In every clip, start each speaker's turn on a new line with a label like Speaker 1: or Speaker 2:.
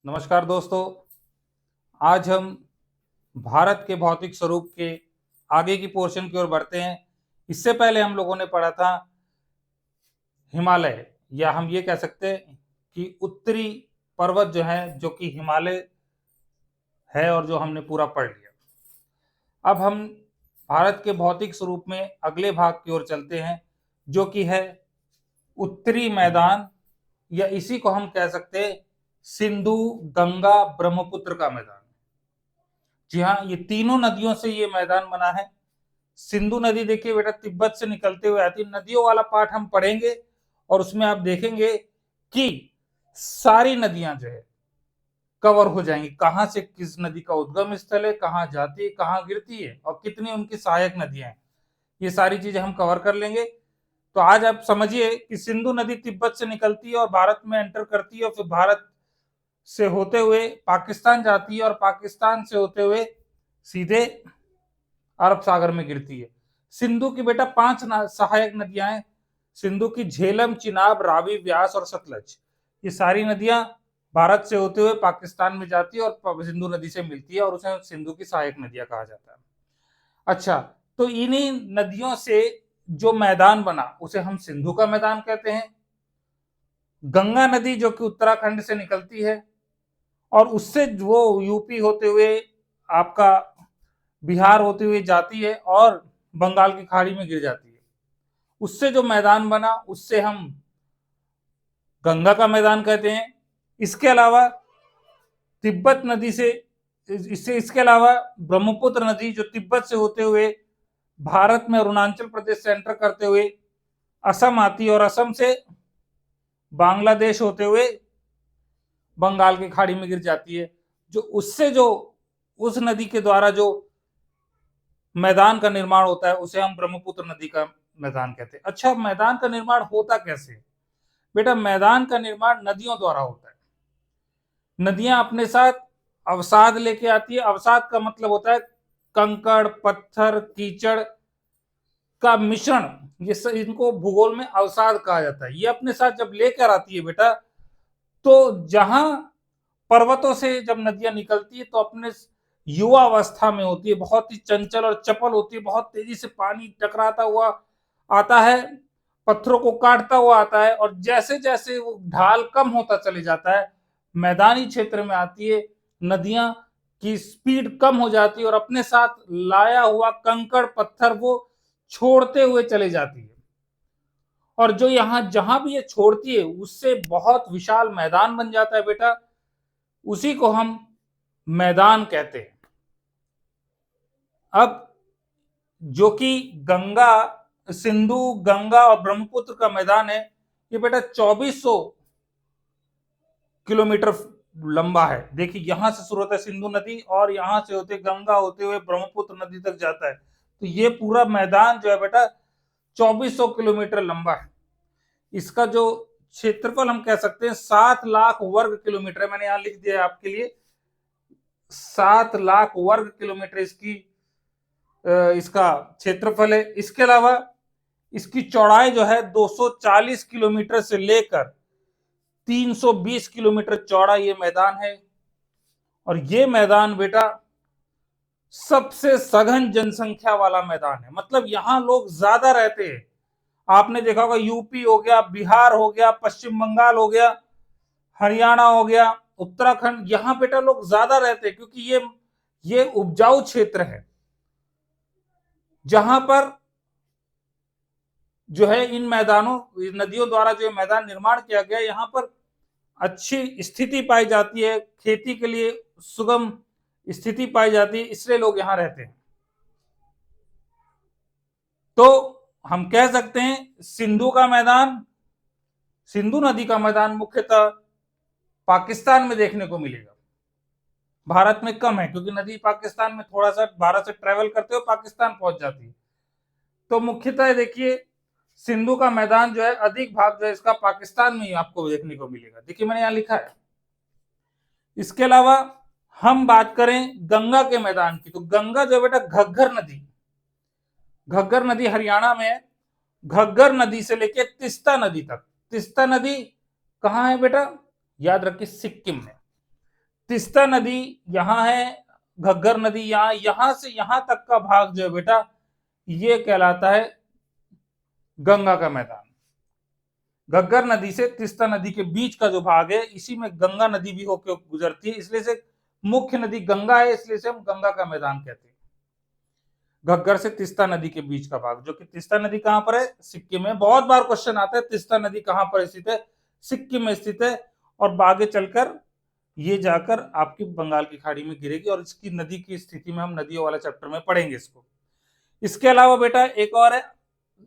Speaker 1: नमस्कार दोस्तों। आज हम भारत के भौतिक स्वरूप के आगे की पोर्शन की ओर बढ़ते हैं। इससे पहले हम लोगों ने पढ़ा था हिमालय, या हम ये कह सकते हैं कि उत्तरी पर्वत जो है, जो कि हिमालय है और जो हमने पूरा पढ़ लिया। अब हम भारत के भौतिक स्वरूप में अगले भाग की ओर चलते हैं, जो कि है उत्तरी मैदान, या इसी को हम कह सकते हैं सिंधु गंगा ब्रह्मपुत्र का मैदान। जी हाँ, ये तीनों नदियों से ये मैदान बना है। सिंधु नदी देखिए बेटा तिब्बत से निकलते हुए आती है। नदियों वाला पार्ट हम पढ़ेंगे और उसमें आप देखेंगे कि सारी नदियां जो है कवर हो जाएंगी। कहां से किस नदी का उद्गम स्थल है, कहां जाती है, कहां गिरती है और कितनी उनकी सहायक नदियां हैं, ये सारी चीजें हम कवर कर लेंगे। तो आज आप समझिए कि सिंधु नदी तिब्बत से निकलती है और भारत में एंटर करती है और फिर भारत से होते हुए पाकिस्तान जाती है और पाकिस्तान से होते हुए सीधे अरब सागर में गिरती है। सिंधु की बेटा 5 सहायक नदियां हैं। सिंधु की झेलम, चिनाब, रावी, व्यास और सतलज। ये सारी नदियां भारत से होते हुए पाकिस्तान में जाती है और सिंधु नदी से मिलती है और उसे सिंधु की सहायक नदियां कहा जाता है। अच्छा, तो इन्हीं नदियों से जो मैदान बना उसे हम सिंधु का मैदान कहते हैं। गंगा नदी जो कि उत्तराखंड से निकलती है और उससे वो यूपी होते हुए आपका बिहार होते हुए जाती है और बंगाल की खाड़ी में गिर जाती है। उससे जो मैदान बना उससे हम गंगा का मैदान कहते हैं। इसके अलावा तिब्बत नदी से इसके अलावा ब्रह्मपुत्र नदी जो तिब्बत से होते हुए भारत में अरुणाचल प्रदेश से एंटर करते हुए असम आती है और असम से बांग्लादेश होते हुए बंगाल की खाड़ी में गिर जाती है। जो उससे जो उस नदी के द्वारा जो मैदान का निर्माण होता है उसे हम ब्रह्मपुत्र नदी का मैदान कहते हैं। अच्छा, मैदान का निर्माण होता कैसे? बेटा मैदान का निर्माण नदियों द्वारा होता है। नदियां अपने साथ अवसाद लेके आती है। अवसाद का मतलब होता है कंकड़, पत्थर, कीचड़ का मिश्रण। ये इनको भूगोल में अवसाद कहा जाता है। ये अपने साथ जब लेकर आती है बेटा, तो जहां पर्वतों से जब नदियां निकलती है तो अपने युवा अवस्था में होती है, बहुत ही चंचल और चपल होती है, बहुत तेजी से पानी टकराता हुआ आता है, पत्थरों को काटता हुआ आता है और जैसे जैसे वो ढाल कम होता चले जाता है, मैदानी क्षेत्र में आती है, नदियां की स्पीड कम हो जाती है और अपने साथ लाया हुआ कंकड़ पत्थर वो छोड़ते हुए चले जाती है। और जो यहां जहां भी ये छोड़ती है उससे बहुत विशाल मैदान बन जाता है बेटा, उसी को हम मैदान कहते हैं। अब जो कि गंगा, सिंधु, गंगा और ब्रह्मपुत्र का मैदान है, ये बेटा 2400 किलोमीटर लंबा है। देखिए यहां से शुरू होता है सिंधु नदी और यहां से होते गंगा होते हुए ब्रह्मपुत्र नदी तक जाता है। तो ये पूरा मैदान जो है बेटा 2400 किलोमीटर लंबा है। इसका जो क्षेत्रफल हम कह सकते हैं 7 लाख वर्ग किलोमीटर है। मैंने यहां लिख दिया है आपके लिए, 7 लाख वर्ग किलोमीटर इसका क्षेत्रफल है। इसके अलावा इसकी चौड़ाई जो है 240 किलोमीटर से लेकर 320 किलोमीटर चौड़ा ये मैदान है। और ये मैदान बेटा सबसे सघन जनसंख्या वाला मैदान है, मतलब यहां लोग ज्यादा रहते हैं। आपने देखा होगा यूपी हो गया, बिहार हो गया, पश्चिम बंगाल हो गया, हरियाणा हो गया, उत्तराखंड, यहां बेटा लोग ज्यादा रहते हैं क्योंकि ये उपजाऊ क्षेत्र है जहां पर जो है इन मैदानों नदियों द्वारा जो मैदान निर्माण किया गया, यहाँ पर अच्छी स्थिति पाई जाती है, खेती के लिए सुगम स्थिति पाई जाती है, इसलिए लोग यहां रहते हैं। तो हम कह सकते हैं सिंधु का मैदान, सिंधु नदी का मैदान मुख्यतः पाकिस्तान में देखने को मिलेगा। भारत में कम है क्योंकि नदी पाकिस्तान में थोड़ा सा भारत से ट्रेवल करते हुए पाकिस्तान पहुंच जाती है। तो मुख्यतः देखिए सिंधु का मैदान जो है अधिक भाग जो है इसका पाकिस्तान में ही आपको देखने को मिलेगा। देखिए मैंने यहां लिखा है। इसके अलावा हम बात करें गंगा के मैदान की, तो गंगा जो है बेटा घग्गर नदी, घग्गर नदी हरियाणा में है। घग्गर नदी से लेकर तिस्ता नदी तक। तिस्ता नदी कहां है बेटा? याद रखिए सिक्किम में। तिस्ता नदी यहाँ है, घग्गर नदी यहाँ, यहां से यहां तक का भाग जो है बेटा ये कहलाता है गंगा का मैदान। घग्गर नदी से तिस्ता नदी के बीच का जो भाग है, इसी में गंगा नदी भी होकर गुजरती है, इसलिए से मुख्य नदी गंगा है, इसलिए से हम गंगा का मैदान कहते हैं। घग्गर से तिस्ता नदी के बीच का भाग, जो कि तिस्ता नदी कहां पर है, सिक्किम में। बहुत बार क्वेश्चन आता है तिस्ता नदी कहां पर स्थित है, सिक्किम में स्थित है, और आगे चलकर ये जाकर आपकी बंगाल की खाड़ी में गिरेगी, और इसकी नदी की स्थिति में हम नदियों वाला चैप्टर में पढ़ेंगे इसको। इसके अलावा बेटा एक और है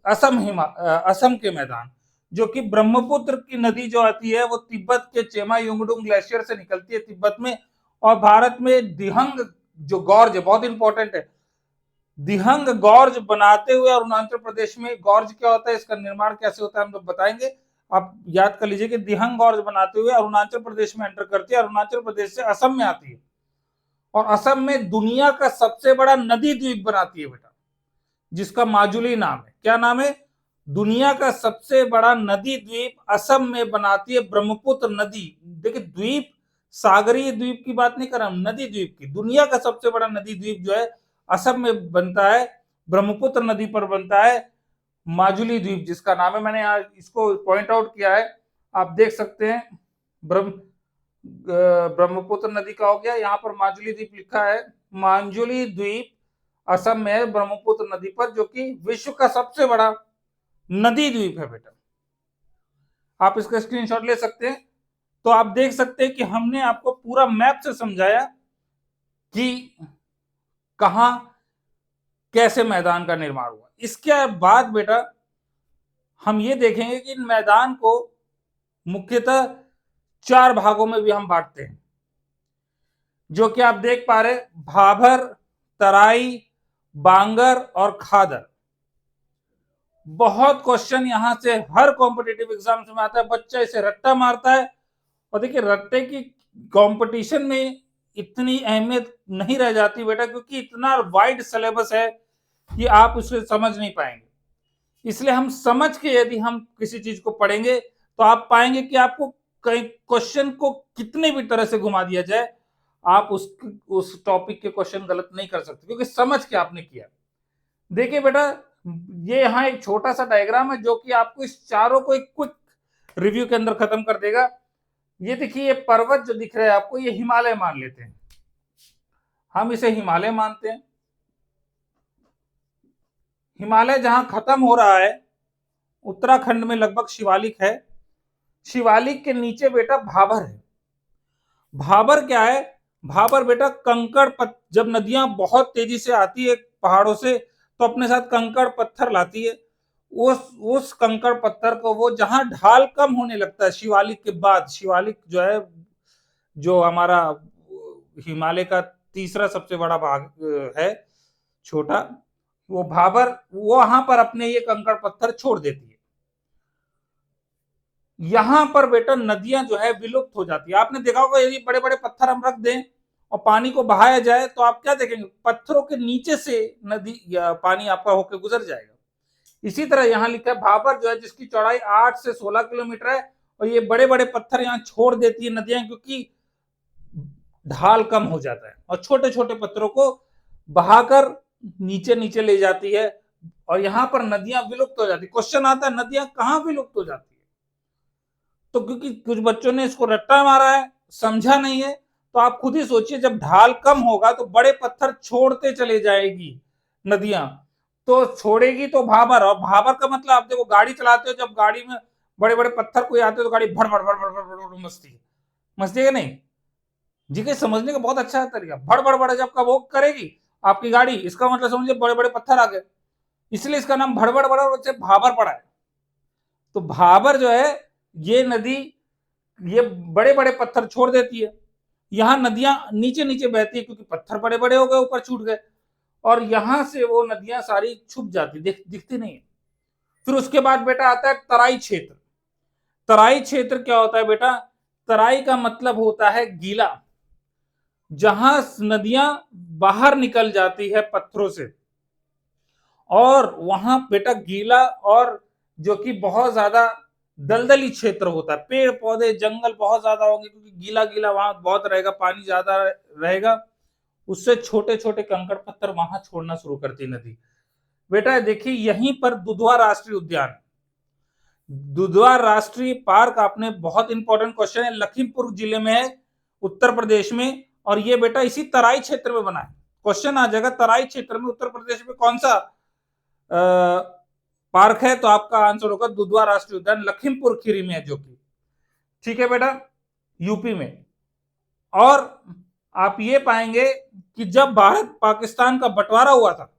Speaker 1: असम के मैदान, जो कि ब्रह्मपुत्र की नदी जो आती है वो तिब्बत के चेमा युंगडुंग ग्लेशियर से निकलती है तिब्बत में, और भारत में दिहंग जो गॉर्ज है, बहुत इंपॉर्टेंट है, दिहंग गॉर्ज बनाते हुए अरुणाचल प्रदेश में, गॉर्ज क्या होता है, इसका निर्माण कैसे होता है हम लोग बताएंगे। आप याद कर लीजिए कि दिहंग गॉर्ज बनाते हुए अरुणाचल प्रदेश में एंटर करती है, अरुणाचल प्रदेश से असम में आती है, और असम में दुनिया का सबसे बड़ा नदी द्वीप बनाती है बेटा, जिसका माजुली नाम है। क्या नाम है? दुनिया का सबसे बड़ा नदी द्वीप असम में बनाती है ब्रह्मपुत्र नदी। देखिए द्वीप, सागरीय द्वीप की बात नहीं कर रहा हूं, नदी द्वीप की। दुनिया का सबसे बड़ा नदी द्वीप जो है असम में बनता है, ब्रह्मपुत्र नदी पर बनता है, माजुली द्वीप जिसका नाम है। मैंने यहाँ इसको पॉइंट आउट किया है, आप देख सकते हैं। ब्रह्मपुत्र नदी का हो गया, यहाँ पर माजुली द्वीप लिखा है। माजुली द्वीप असम में है, ब्रह्मपुत्र नदी पर, जो कि विश्व का सबसे बड़ा नदी द्वीप है बेटा। आप इसका स्क्रीनशॉट ले सकते हैं। तो आप देख सकते हैं कि हमने आपको पूरा मैप से समझाया कि कहां कैसे मैदान का निर्माण हुआ। इसके बाद बेटा हम ये देखेंगे कि इन मैदान को मुख्यतः 4 भागों में भी हम बांटते हैं, जो कि आप देख पा रहे, भाबर, तराई, बांगर और खादर। बहुत क्वेश्चन यहां से हर कॉम्पिटिटिव एग्जाम में आता है, बच्चा इसे रट्टा मारता है, और देखिए रट्टे की कंपटीशन में इतनी अहमियत नहीं रह जाती बेटा, क्योंकि इतना वाइड सिलेबस है कि आप उसे समझ नहीं पाएंगे। इसलिए हम समझ के यदि हम किसी चीज को पढ़ेंगे तो आप पाएंगे कि आपको कई क्वेश्चन को कितने भी तरह से घुमा दिया जाए, आप उस टॉपिक के क्वेश्चन गलत नहीं कर सकते, क्योंकि समझ के आपने किया। देखिए बेटा ये यहाँ एक छोटा सा डायग्राम है, जो कि आपको इस चारों को एक क्विक रिव्यू के अंदर खत्म कर देगा। ये देखिए, ये पर्वत जो दिख रहा है आपको, ये हिमालय मान लेते हैं, हम इसे हिमालय मानते हैं। हिमालय जहां खत्म हो रहा है, उत्तराखंड में लगभग शिवालिक है। शिवालिक के नीचे बेटा भाबर है। भाबर क्या है? भाबर बेटा कंकड़ जब नदियां बहुत तेजी से आती है पहाड़ों से, तो अपने साथ कंकड़ पत्थर लाती है। उस कंकड़ पत्थर को वो जहां ढाल कम होने लगता है शिवालिक के बाद, शिवालिक जो है, जो हमारा हिमालय का तीसरा सबसे बड़ा भाग है, छोटा, वो भाबर, वो वहां पर अपने ये कंकड़ पत्थर छोड़ देती है। यहां पर बेटा नदियां जो है विलुप्त हो जाती है। आपने देखा होगा यदि बड़े बड़े पत्थर हम रख दें और पानी को बहाया जाए, तो आप क्या देखेंगे? पत्थरों के नीचे से नदी या पानी आपका होकर गुजर जाएगा। इसी तरह यहां लिखा है भाबर जो है, जिसकी चौड़ाई 8 से 16 किलोमीटर है, और ये बड़े बड़े पत्थर यहाँ छोड़ देती है नदियां, क्योंकि ढाल कम हो जाता है, और छोटे छोटे पत्थरों को बहाकर नीचे नीचे ले जाती है, और यहां पर नदियां विलुप्त हो जाती है। क्वेश्चन आता है नदियां कहां विलुप्त हो जाती है? तो क्योंकि कुछ बच्चों ने इसको रट्टा मारा है, समझा नहीं है, तो आप खुद ही सोचिए, जब ढाल कम होगा तो बड़े पत्थर छोड़ते चले जाएगी नदियां, तो छोड़ेगी तो भाबर, और भाबर का मतलब आप देखो गाड़ी चलाते हो, जब गाड़ी में बड़े बड़े पत्थर कोई आते हो तो गाड़ी भड़ भड़ भड़ भड़ भड़ भड़ मस्ती है नहीं जी? के समझने का बहुत अच्छा तरीका, भड़ भड़ भड़ जब का वो करेगी आपकी गाड़ी, इसका मतलब समझिए बड़े बड़े पत्थर आ गए, इसलिए इसका नाम भड़ भड़ भड़ से भाबर पड़ा है। तो भाबर जो है, ये नदी ये बड़े बड़े पत्थर छोड़ देती है, यहां नदियां नीचे नीचे बहती है, क्योंकि पत्थर बड़े बड़े हो गए, ऊपर छूट गए, और यहां से वो नदियां सारी छुप जाती, दिखती नहीं है। फिर उसके बाद बेटा आता है तराई क्षेत्र। तराई क्षेत्र क्या होता है बेटा? तराई का मतलब होता है गीला, जहां नदियां बाहर निकल जाती है पत्थरों से, और वहां बेटा गीला, और जो कि बहुत ज्यादा दलदली क्षेत्र होता है, पेड़ पौधे जंगल बहुत ज्यादा होंगे क्योंकि गीला गीला वहां बहुत रहेगा, पानी ज्यादा रहेगा, उससे छोटे छोटे कंकड़ पत्थर वहां छोड़ना शुरू करती नदी। बेटा देखिए यहीं पर दुधवा राष्ट्रीय उद्यान, दुधवा राष्ट्रीय पार्क, आपने बहुत इंपॉर्टेंट क्वेश्चन है, लखीमपुर जिले में है, उत्तर प्रदेश में, और ये बेटा इसी तराई क्षेत्र में बना है। क्वेश्चन आ जाएगा तराई क्षेत्र में उत्तर प्रदेश में कौन सा पार्क है, तो आपका आंसर होगा दुधवा राष्ट्रीय उद्यान, लखीमपुर खीरी में है जो कि, ठीक है बेटा, यूपी में। और आप ये पाएंगे कि जब भारत पाकिस्तान का बंटवारा हुआ था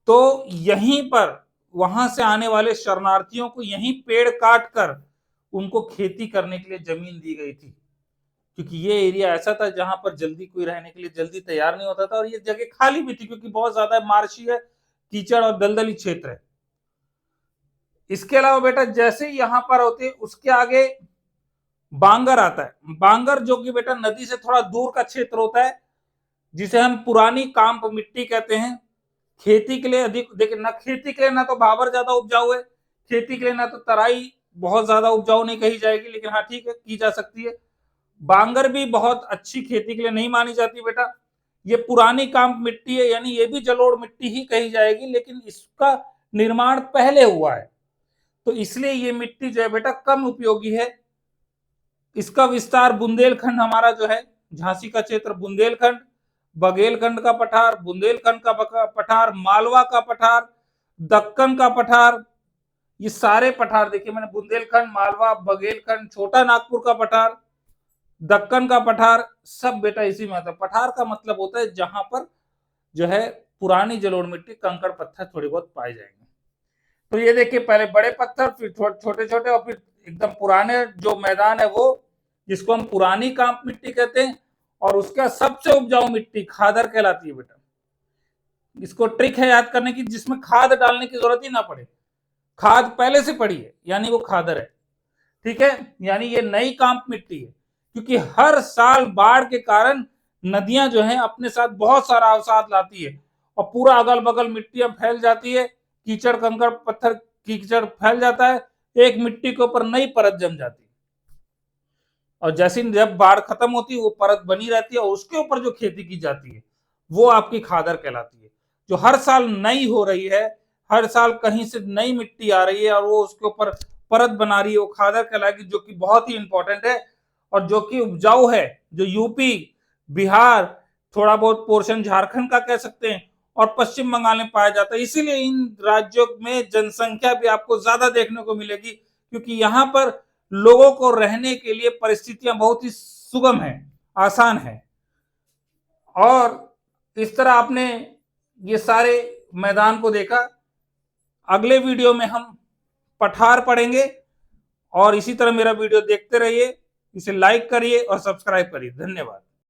Speaker 1: तो यहीं पर वहां से आने वाले शरणार्थियों को यहीं पेड़ काट कर उनको खेती करने के लिए जमीन दी गई थी, क्योंकि ये एरिया ऐसा था जहां पर जल्दी कोई रहने के लिए जल्दी तैयार नहीं होता था, और ये जगह खाली भी थी क्योंकि बहुत ज्यादा मार्शी है, कीचड़ और दलदली क्षेत्र है। इसके अलावा बेटा जैसे ही यहां पर होते उसके आगे बांगर आता है, बांगर जो कि बेटा नदी से थोड़ा दूर का क्षेत्र होता है, जिसे हम पुरानी कांप मिट्टी कहते हैं। खेती के लिए अधिक, देखिए ना खेती के लिए ना तो भाबर ज्यादा उपजाऊ है, खेती के लिए ना तो तराई बहुत ज्यादा उपजाऊ नहीं कही जाएगी, लेकिन हाँ ठीक है की जा सकती है। बांगर भी बहुत अच्छी खेती के लिए नहीं मानी जाती बेटा, ये पुरानी कांप मिट्टी है, यानी ये भी जलोढ़ मिट्टी ही कही जाएगी, लेकिन इसका निर्माण पहले हुआ है, तो इसलिए ये मिट्टी जो है बेटा कम उपयोगी है। इसका विस्तार बुंदेलखंड हमारा जो है, झांसी का क्षेत्र बुंदेलखंड, बघेलखंड का पठार, बुंदेलखंड का पठार, मालवा का पठार, दक्कन का पठार, ये सारे पठार देखिए मैंने, बुंदेलखंड, मालवा, बघेलखंड, छोटा नागपुर का पठार, दक्कन का पठार, सब बेटा इसी में आता है। पठार का मतलब होता है जहां पर जो है पुरानी जलोढ़ मिट्टी, कंकड़ पत्थर थोड़ी बहुत पाए जाएंगे। तो ये देखिए पहले बड़े पत्थर, फिर छोटे छोटे, और फिर एकदम पुराने जो मैदान है वो, जिसको हम पुरानी कांप मिट्टी कहते हैं, और उसका सबसे उपजाऊ मिट्टी खादर कहलाती है बेटा। इसको ट्रिक है याद करने की, जिसमें खाद डालने की जरूरत ही ना पड़े, खाद पहले से पड़ी है, यानी वो खादर है, ठीक है, यानी ये नई कांप मिट्टी है, क्योंकि हर साल बाढ़ के कारण नदियां जो है अपने साथ बहुत सारा अवसाद लाती है, और पूरा अगल बगल मिट्टियां फैल जाती है, कीचड़ कंकड़ पत्थर कीचड़ फैल जाता है, एक मिट्टी के ऊपर नई परत जम जाती है, और जैसे जब बाढ़ खत्म होती है वो परत बनी रहती है, और उसके ऊपर जो खेती की जाती है वो आपकी खादर कहलाती है, जो हर साल नई हो रही है, हर साल कहीं से नई मिट्टी आ रही है और वो उसके ऊपर परत बना रही है, वो खादर कहलाएगी, जो कि बहुत ही इंपॉर्टेंट है, और जो कि उपजाऊ है, जो यूपी, बिहार, थोड़ा बहुत पोर्शन झारखंड का कह सकते हैं, और पश्चिम बंगाल में पाया जाता है। इसीलिए इन राज्यों में जनसंख्या भी आपको ज्यादा देखने को मिलेगी, क्योंकि यहाँ पर लोगों को रहने के लिए परिस्थितियां बहुत ही सुगम है, आसान है। और इस तरह आपने ये सारे मैदान को देखा। अगले वीडियो में हम पठार पढ़ेंगे, और इसी तरह मेरा वीडियो देखते रहिए, इसे लाइक करिए और सब्सक्राइब करिए। धन्यवाद।